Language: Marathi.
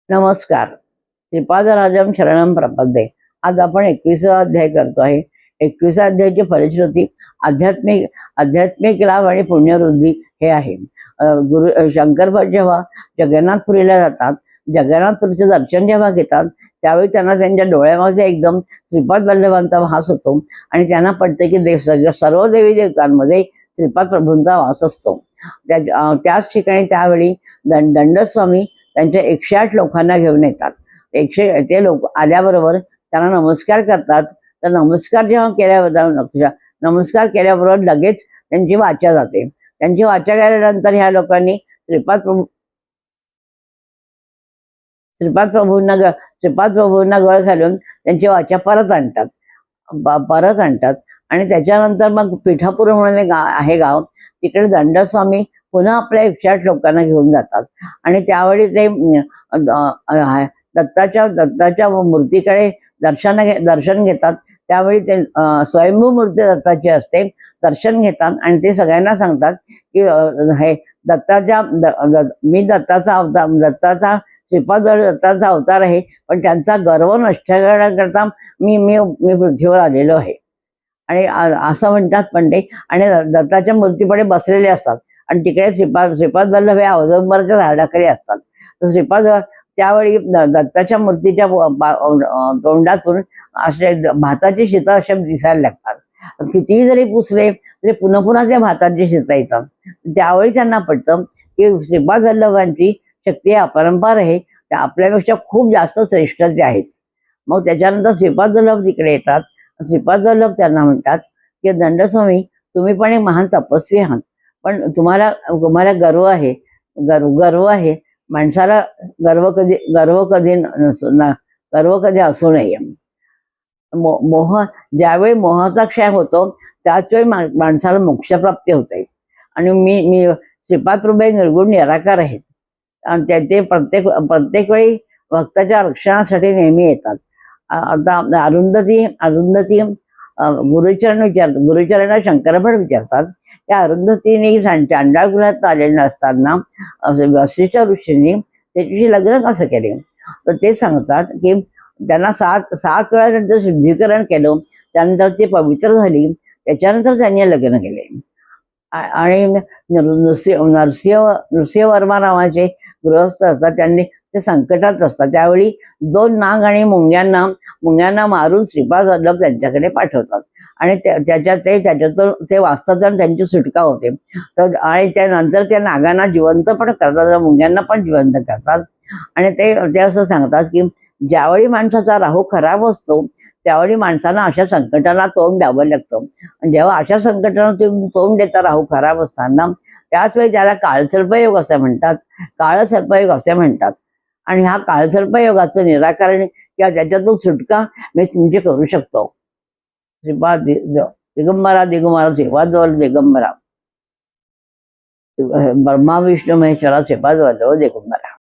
नमस्कार. श्रीपादराजम शरणम प्रपद्ये. आज आपण 21वा अध्याय करतो आहे. 21व्या अध्यायाची फलश्रुती आध्यात्मिक आध्यात्मिक लाभ आणि पुण्यवृद्धी हे आहे. गुरु शंकरभट जेव्हा जगन्नाथपुरीला जातात, जगन्नाथपुरीचं दर्शन जेव्हा घेतात, त्यावेळी त्यांना त्यांच्या डोळ्यामध्ये एकदम श्रीपाद वल्लभांचा भास होतो आणि त्यांना पडते की सर्व देवी देवतांमध्ये श्रीपाद प्रभूंचा वास असतो. त्याच ठिकाणी त्यावेळी दंडस्वामी त्यांच्या 108 लोकांना घेऊन येतात. ते लोक आल्याबरोबर त्यांना नमस्कार करतात. तर नमस्कार केल्याबरोबर लगेच त्यांची वाचा जाते. त्यांची वाचा केल्यानंतर ह्या लोकांनी श्रीपाद प्रभूंना गळ घालून त्यांची वाचा परत आणतात आणि त्याच्यानंतर मग पिठापूर म्हणून एक आहे गाव, तिकडे दंडस्वामी पुन्हा आपल्या 108 लोकांना घेऊन जातात आणि त्यावेळी ते दत्ताच्या मूर्तीकडे दर्शन घेतात. त्यावेळी ते स्वयंभू मूर्ती दत्ताची असते, दर्शन घेतात आणि ते सगळ्यांना सांगतात की हे मी दत्ताचा श्रीपाद दत्ताचा अवतार आहे, पण त्यांचा गर्व नष्ट करण्याकरता मी पृथ्वीवर आलेलो आहे. आणि असं म्हणतात पण ते, आणि दत्ताच्या मूर्तीपुढे बसलेले असतात आणि तिकडे श्रीपाद वल्लभ हे औदुंबराच्या झाडाखाली असतात. तर श्रीपाद त्यावेळी दत्ताच्या मूर्तीच्या तोंडातून असे भाताची शिता असे दिसायला लागतात. कितीही जरी पुसले तरी पुन्हा पुन्हा त्या भाताची शिता येतात. त्यावेळी त्यांना पडतं की श्रीपाद वल्लभांची शक्ती अपरंपार आहे, त्या आपल्यापेक्षा खूप जास्त श्रेष्ठ ते आहेत. मग त्याच्यानंतर श्रीपाद वल्लभ तिकडे येतात. श्रीपाद वल्लभ त्यांना म्हणतात की दंडस्वामी, तुम्ही पण एक महान तपस्वी आहात, पण तुम्हाला गर्व आहे. माणसाला गर्व कधी असू नये. ज्यावेळी मोहाचा क्षय होतो त्याच वेळी माणसाला मोक्षप्राप्ती होते. आणि मी श्रीपाद प्रभू निर्गुण निराकार आहेत आणि ते प्रत्येक वेळी भक्ताच्या रक्षणासाठी नेहमी येतात. आता अरुंधती गुरुचरण शंकरभट विचारतात. त्या अरुंधतीने चांडाळ गृहात आलेले नसताना वशिष्ठ ऋषींनी त्याच्याशी लग्न कसं केले, तर ते सांगतात की त्यांना 7 वेळा त्यांचं शुद्धीकरण केलं, त्यानंतर ती पवित्र झाली, त्याच्यानंतर त्यांनी लग्न केले. आणि नृसिंहवर्मा नावाचे गृहस्थ असतात, त्यांनी ते संकटात असतात. त्यावेळी 2 नाग आणि मुंग्यांना मारून श्रीपाद वल्लभ त्यांच्याकडे पाठवतात आणि त्याच्यातून ते वाचतात आणि त्यांची सुटका होते. तर आणि त्यानंतर त्या नागांना जिवंत पण करतात, मुंग्यांना पण जिवंत करतात. आणि ते असं सांगतात की ज्यावेळी माणसाचा राहू खराब असतो त्यावेळी माणसाला अशा संकटाला तोंड द्यावं लागतं. आणि जेव्हा अशा संकटाला तुम्ही तोंड देता राहू खराब असताना, त्याच वेळी त्याला काळसर्पयोग असे म्हणतात. आणि हा काळसर्पयोगाचं निराकरण किंवा त्याच्यातून सुटका मी तुमची करू शकतो. श्रीपाद दिगंबरा श्रीपाद वल्लभ दिगंबरा, ब्रह्मा विष्णू महेश्वरा श्रीपाद वल्लभ दिगंबरा.